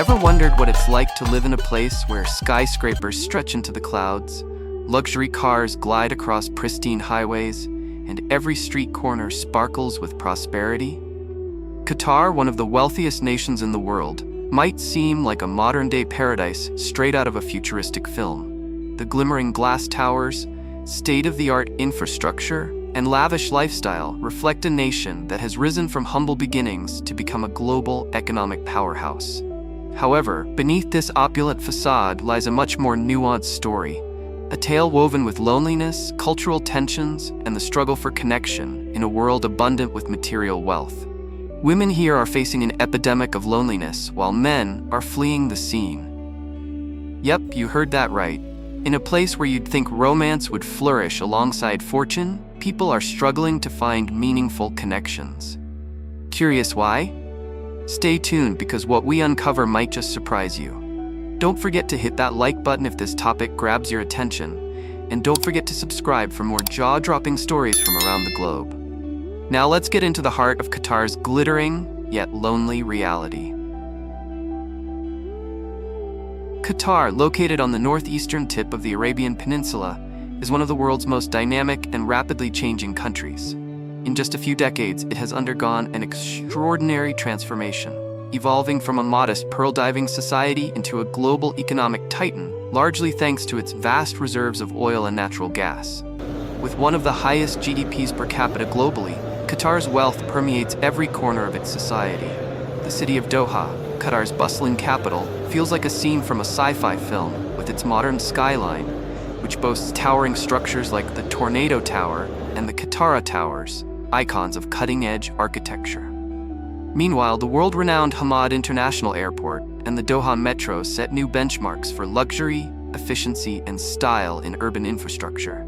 Ever wondered what it's like to live in a place where skyscrapers stretch into the clouds, luxury cars glide across pristine highways, and every street corner sparkles with prosperity? Qatar, one of the wealthiest nations in the world, might seem like a modern-day paradise straight out of a futuristic film. The glimmering glass towers, state-of-the-art infrastructure, and lavish lifestyle reflect a nation that has risen from humble beginnings to become a global economic powerhouse. However, beneath this opulent facade lies a much more nuanced story, a tale woven with loneliness, cultural tensions, and the struggle for connection in a world abundant with material wealth. Women here are facing an epidemic of loneliness, while men are fleeing the scene. Yep, you heard that right. In a place where you'd think romance would flourish alongside fortune, people are struggling to find meaningful connections. Curious why? Stay tuned, because what we uncover might just surprise you. Don't forget to hit that like button if this topic grabs your attention, and don't forget to subscribe for more jaw-dropping stories from around the globe. Now let's get into the heart of Qatar's glittering, yet lonely reality. Qatar, located on the northeastern tip of the Arabian Peninsula, is one of the world's most dynamic and rapidly changing countries. In just a few decades, it has undergone an extraordinary transformation, evolving from a modest pearl diving society into a global economic titan, largely thanks to its vast reserves of oil and natural gas. With one of the highest GDPs per capita globally, Qatar's wealth permeates every corner of its society. The city of Doha, Qatar's bustling capital, feels like a scene from a sci-fi film, with its modern skyline, which boasts towering structures like the Tornado Tower and the Qatar Towers, icons of cutting-edge architecture. Meanwhile, the world-renowned Hamad International Airport and the Doha Metro set new benchmarks for luxury, efficiency, and style in urban infrastructure.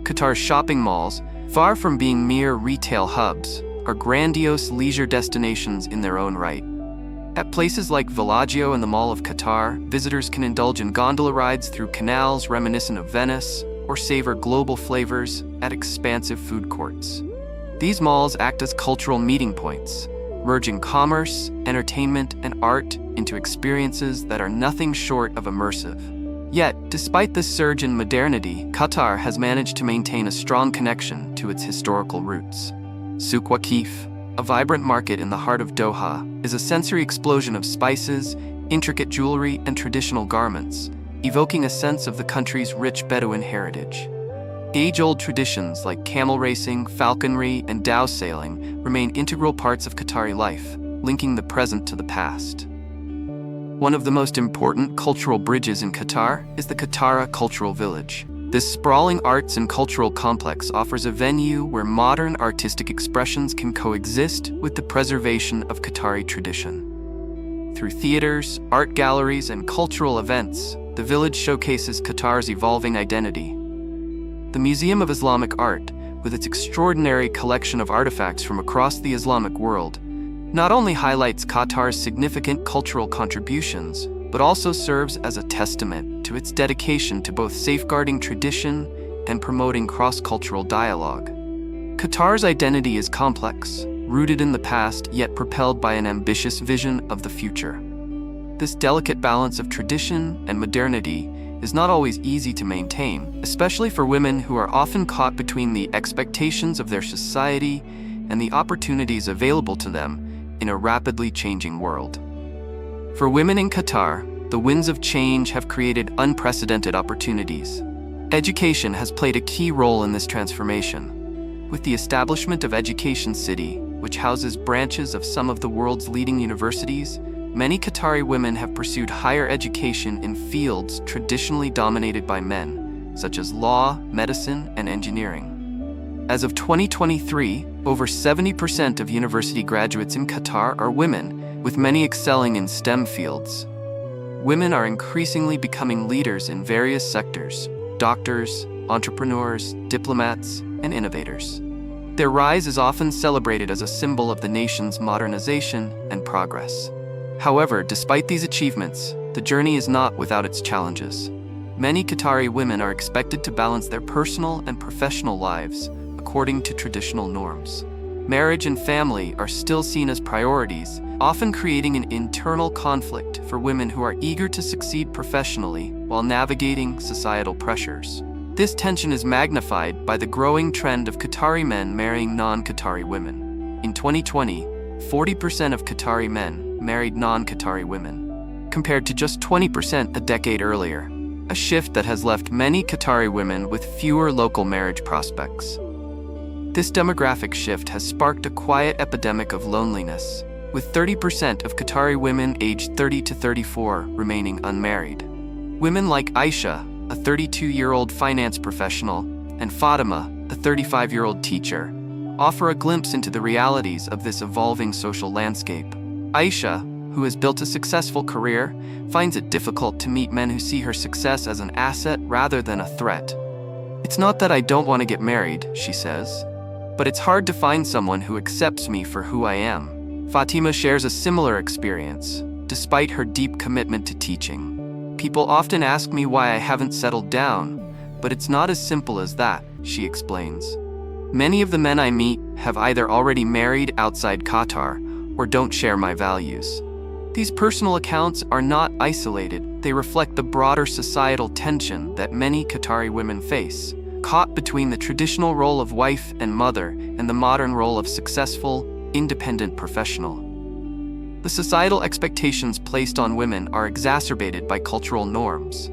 Qatar's shopping malls, far from being mere retail hubs, are grandiose leisure destinations in their own right. At places like Villaggio and the Mall of Qatar, visitors can indulge in gondola rides through canals reminiscent of Venice, or savor global flavors at expansive food courts. These malls act as cultural meeting points, merging commerce, entertainment, and art into experiences that are nothing short of immersive. Yet, despite this surge in modernity, Qatar has managed to maintain a strong connection to its historical roots. Souk Waqif, a vibrant market in the heart of Doha, is a sensory explosion of spices, intricate jewelry, and traditional garments, evoking a sense of the country's rich Bedouin heritage. Age-old traditions like camel racing, falconry, and dhow sailing remain integral parts of Qatari life, linking the present to the past. One of the most important cultural bridges in Qatar is the Qatar Cultural Village. This sprawling arts and cultural complex offers a venue where modern artistic expressions can coexist with the preservation of Qatari tradition. Through theaters, art galleries, and cultural events, the village showcases Qatar's evolving identity. The Museum of Islamic Art, with its extraordinary collection of artifacts from across the Islamic world, not only highlights Qatar's significant cultural contributions, but also serves as a testament to its dedication to both safeguarding tradition and promoting cross-cultural dialogue. Qatar's identity is complex, rooted in the past yet propelled by an ambitious vision of the future. This delicate balance of tradition and modernity is not always easy to maintain, especially for women who are often caught between the expectations of their society and the opportunities available to them in a rapidly changing world. For women in Qatar, the winds of change have created unprecedented opportunities. Education has played a key role in this transformation. With the establishment of Education City, which houses branches of some of the world's leading universities, many Qatari women have pursued higher education in fields traditionally dominated by men, such as law, medicine, and engineering. As of 2023, over 70% of university graduates in Qatar are women, with many excelling in STEM fields. Women are increasingly becoming leaders in various sectors: doctors, entrepreneurs, diplomats, and innovators. Their rise is often celebrated as a symbol of the nation's modernization and progress. However, despite these achievements, the journey is not without its challenges. Many Qatari women are expected to balance their personal and professional lives according to traditional norms. Marriage and family are still seen as priorities, often creating an internal conflict for women who are eager to succeed professionally while navigating societal pressures. This tension is magnified by the growing trend of Qatari men marrying non-Qatari women. In 2020, 40% of Qatari men married non-Qatari women, compared to just 20% a decade earlier, a shift that has left many Qatari women with fewer local marriage prospects. This demographic shift has sparked a quiet epidemic of loneliness, with 30% of Qatari women aged 30 to 34 remaining unmarried. Women like Aisha, a 32-year-old finance professional, and Fatima, a 35-year-old teacher, offer a glimpse into the realities of this evolving social landscape. Aisha, who has built a successful career, finds it difficult to meet men who see her success as an asset rather than a threat. "It's not that I don't want to get married," she says, "but it's hard to find someone who accepts me for who I am." Fatima shares a similar experience, despite her deep commitment to teaching. "People often ask me why I haven't settled down, but it's not as simple as that," she explains. "Many of the men I meet have either already married outside Qatar or don't share my values." These personal accounts are not isolated. They reflect the broader societal tension that many Qatari women face, caught between the traditional role of wife and mother and the modern role of successful, independent professional. The societal expectations placed on women are exacerbated by cultural norms.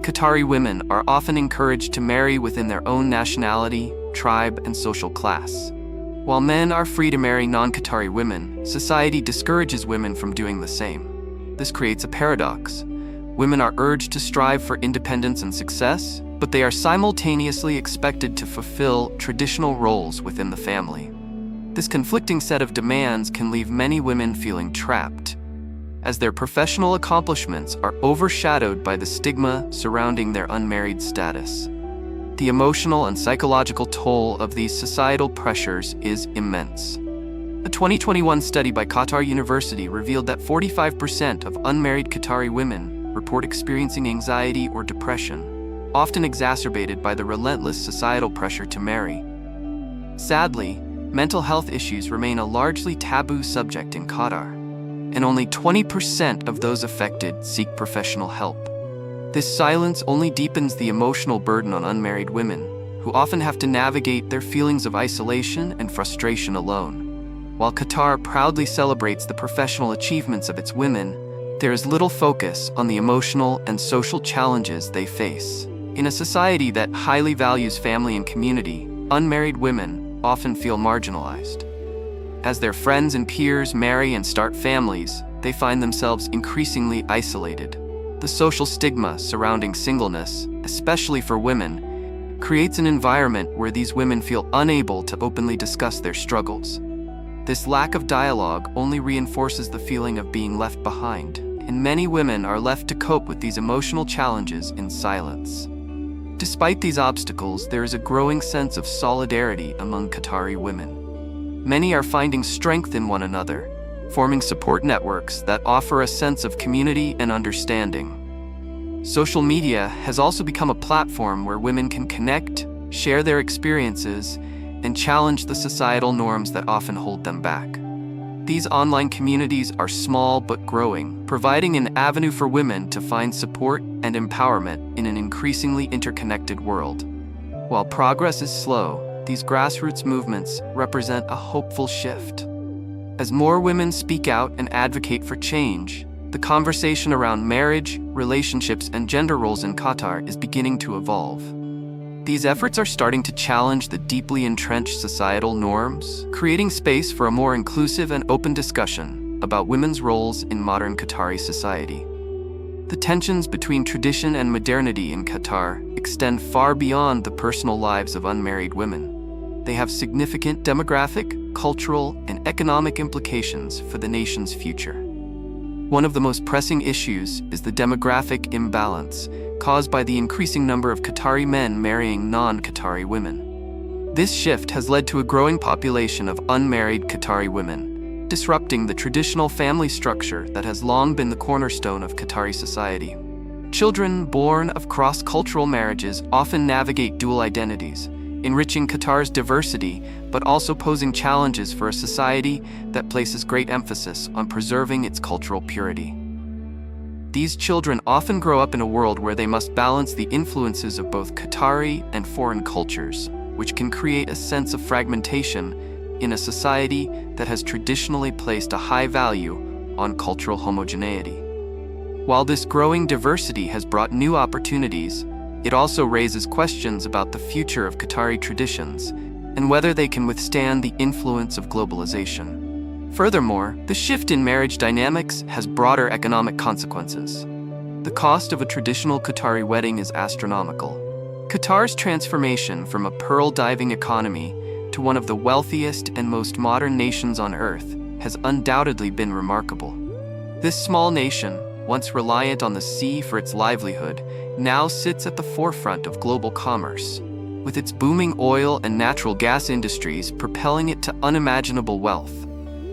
Qatari women are often encouraged to marry within their own nationality, tribe, and social class. While men are free to marry non-Qatari women, society discourages women from doing the same. This creates a paradox. Women are urged to strive for independence and success, but they are simultaneously expected to fulfill traditional roles within the family. This conflicting set of demands can leave many women feeling trapped, as their professional accomplishments are overshadowed by the stigma surrounding their unmarried status. The emotional and psychological toll of these societal pressures is immense. A 2021 study by Qatar University revealed that 45% of unmarried Qatari women report experiencing anxiety or depression, often exacerbated by the relentless societal pressure to marry. Sadly, mental health issues remain a largely taboo subject in Qatar, and only 20% of those affected seek professional help. This silence only deepens the emotional burden on unmarried women, who often have to navigate their feelings of isolation and frustration alone. While Qatar proudly celebrates the professional achievements of its women, there is little focus on the emotional and social challenges they face. In a society that highly values family and community, unmarried women often feel marginalized. As their friends and peers marry and start families, they find themselves increasingly isolated. The social stigma surrounding singleness, especially for women, creates an environment where these women feel unable to openly discuss their struggles. This lack of dialogue only reinforces the feeling of being left behind, and many women are left to cope with these emotional challenges in silence. Despite these obstacles, there is a growing sense of solidarity among Qatari women. Many are finding strength in one another, forming support networks that offer a sense of community and understanding. Social media has also become a platform where women can connect, share their experiences, and challenge the societal norms that often hold them back. These online communities are small but growing, providing an avenue for women to find support and empowerment in an increasingly interconnected world. While progress is slow, these grassroots movements represent a hopeful shift. As more women speak out and advocate for change, the conversation around marriage, relationships, and gender roles in Qatar is beginning to evolve. These efforts are starting to challenge the deeply entrenched societal norms, creating space for a more inclusive and open discussion about women's roles in modern Qatari society. The tensions between tradition and modernity in Qatar extend far beyond the personal lives of unmarried women. They have significant demographic, cultural, and economic implications for the nation's future. One of the most pressing issues is the demographic imbalance caused by the increasing number of Qatari men marrying non-Qatari women. This shift has led to a growing population of unmarried Qatari women, disrupting the traditional family structure that has long been the cornerstone of Qatari society. Children born of cross-cultural marriages often navigate dual identities, enriching Qatar's diversity, but also posing challenges for a society that places great emphasis on preserving its cultural purity. These children often grow up in a world where they must balance the influences of both Qatari and foreign cultures, which can create a sense of fragmentation in a society that has traditionally placed a high value on cultural homogeneity. While this growing diversity has brought new opportunities, it also raises questions about the future of Qatari traditions and whether they can withstand the influence of globalization. Furthermore, the shift in marriage dynamics has broader economic consequences. The cost of a traditional Qatari wedding is astronomical. Qatar's transformation from a pearl diving economy to one of the wealthiest and most modern nations on earth has undoubtedly been remarkable. This small nation, once reliant on the sea for its livelihood, now sits at the forefront of global commerce, with its booming oil and natural gas industries propelling it to unimaginable wealth.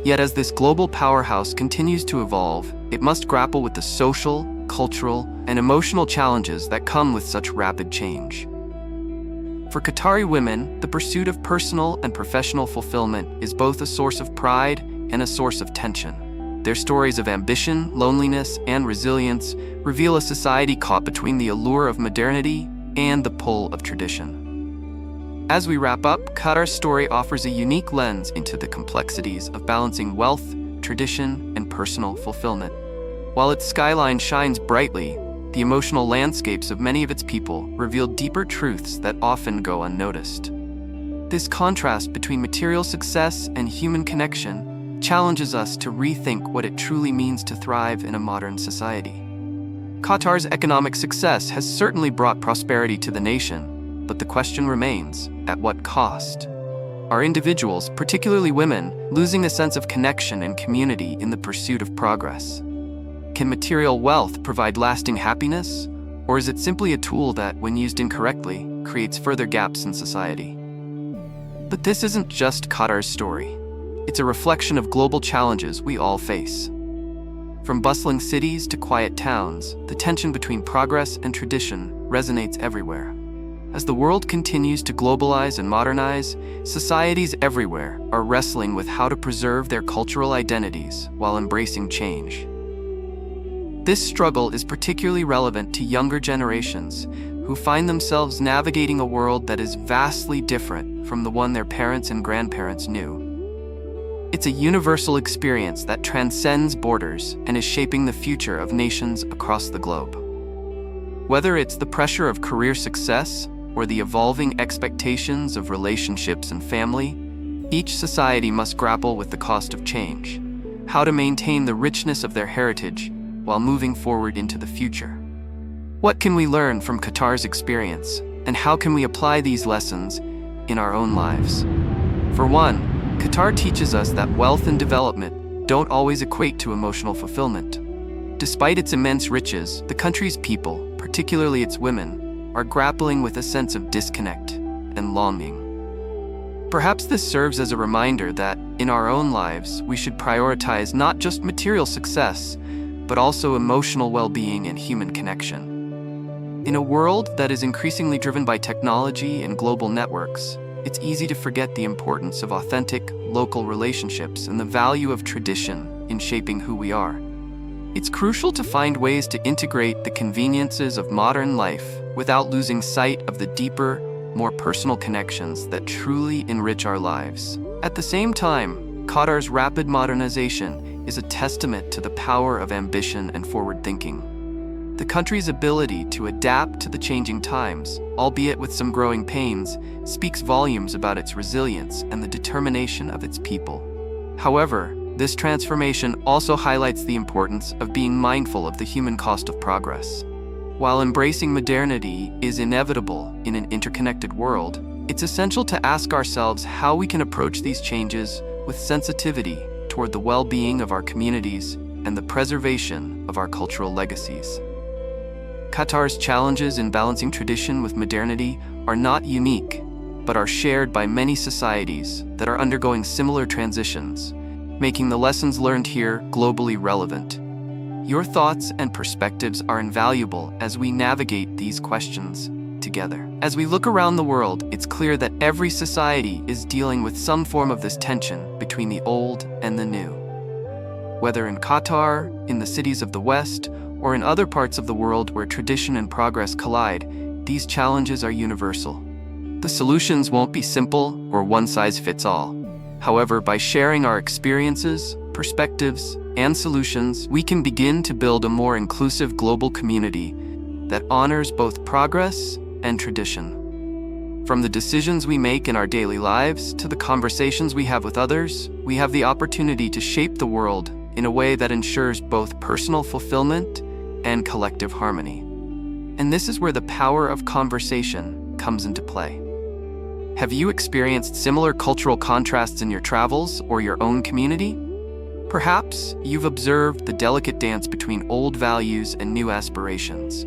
Yet as this global powerhouse continues to evolve, it must grapple with the social, cultural, and emotional challenges that come with such rapid change. For Qatari women, the pursuit of personal and professional fulfillment is both a source of pride and a source of tension. Their stories of ambition, loneliness, and resilience reveal a society caught between the allure of modernity and the pull of tradition. As we wrap up, Qatar's story offers a unique lens into the complexities of balancing wealth, tradition, and personal fulfillment. While its skyline shines brightly, the emotional landscapes of many of its people reveal deeper truths that often go unnoticed. This contrast between material success and human connection challenges us to rethink what it truly means to thrive in a modern society. Qatar's economic success has certainly brought prosperity to the nation, but the question remains, at what cost? Are individuals, particularly women, losing a sense of connection and community in the pursuit of progress? Can material wealth provide lasting happiness, or is it simply a tool that, when used incorrectly, creates further gaps in society? But this isn't just Qatar's story. It's a reflection of global challenges we all face. From bustling cities to quiet towns, the tension between progress and tradition resonates everywhere. As the world continues to globalize and modernize, societies everywhere are wrestling with how to preserve their cultural identities while embracing change. This struggle is particularly relevant to younger generations who find themselves navigating a world that is vastly different from the one their parents and grandparents knew. It's a universal experience that transcends borders and is shaping the future of nations across the globe. Whether it's the pressure of career success or the evolving expectations of relationships and family, each society must grapple with the cost of change, how to maintain the richness of their heritage while moving forward into the future. What can we learn from Qatar's experience, and how can we apply these lessons in our own lives? For one, Qatar teaches us that wealth and development don't always equate to emotional fulfillment. Despite its immense riches, the country's people, particularly its women, are grappling with a sense of disconnect and longing. Perhaps this serves as a reminder that, in our own lives, we should prioritize not just material success, but also emotional well-being and human connection. In a world that is increasingly driven by technology and global networks, it's easy to forget the importance of authentic, local relationships and the value of tradition in shaping who we are. It's crucial to find ways to integrate the conveniences of modern life without losing sight of the deeper, more personal connections that truly enrich our lives. At the same time, Qatar's rapid modernization is a testament to the power of ambition and forward thinking. The country's ability to adapt to the changing times, albeit with some growing pains, speaks volumes about its resilience and the determination of its people. However, this transformation also highlights the importance of being mindful of the human cost of progress. While embracing modernity is inevitable in an interconnected world, it's essential to ask ourselves how we can approach these changes with sensitivity toward the well-being of our communities and the preservation of our cultural legacies. Qatar's challenges in balancing tradition with modernity are not unique, but are shared by many societies that are undergoing similar transitions, making the lessons learned here globally relevant. Your thoughts and perspectives are invaluable as we navigate these questions. together. As we look around the world, it's clear that every society is dealing with some form of this tension between the old and the new. Whether in Qatar, in the cities of the West, or in other parts of the world where tradition and progress collide, these challenges are universal. The solutions won't be simple or one-size-fits-all. However, by sharing our experiences, perspectives, and solutions, we can begin to build a more inclusive global community that honors both progress and tradition. From the decisions we make in our daily lives to the conversations we have with others, we have the opportunity to shape the world in a way that ensures both personal fulfillment and collective harmony. And this is where the power of conversation comes into play. Have you experienced similar cultural contrasts in your travels or your own community? Perhaps you've observed the delicate dance between old values and new aspirations,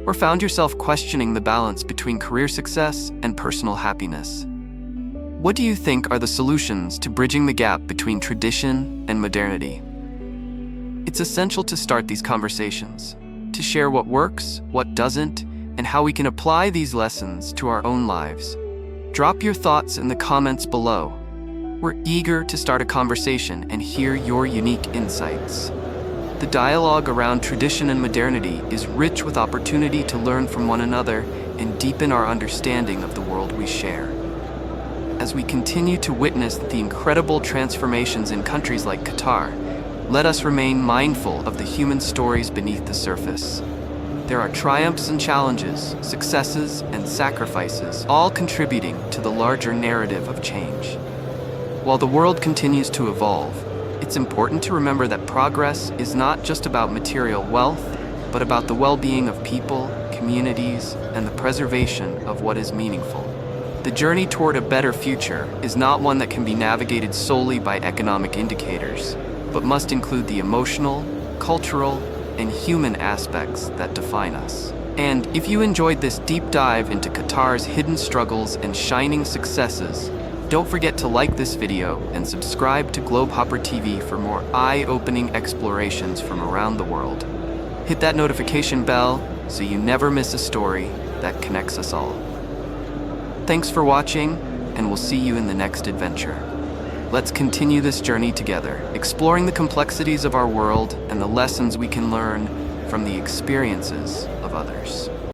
or found yourself questioning the balance between career success and personal happiness. What do you think are the solutions to bridging the gap between tradition and modernity? It's essential to start these conversations, to share what works, what doesn't, and how we can apply these lessons to our own lives. Drop your thoughts in the comments below. We're eager to start a conversation and hear your unique insights. The dialogue around tradition and modernity is rich with opportunity to learn from one another and deepen our understanding of the world we share. As we continue to witness the incredible transformations in countries like Qatar, let us remain mindful of the human stories beneath the surface. There are triumphs and challenges, successes and sacrifices, all contributing to the larger narrative of change. While the world continues to evolve, it's important to remember that progress is not just about material wealth, but about the well-being of people, communities, and the preservation of what is meaningful. The journey toward a better future is not one that can be navigated solely by economic indicators, but must include the emotional, cultural, and human aspects that define us. And if you enjoyed this deep dive into Qatar's hidden struggles and shining successes, don't forget to like this video and subscribe to Globehopper TV for more eye-opening explorations from around the world. Hit that notification bell so you never miss a story that connects us all. Thanks for watching, and we'll see you in the next adventure. Let's continue this journey together, exploring the complexities of our world and the lessons we can learn from the experiences of others.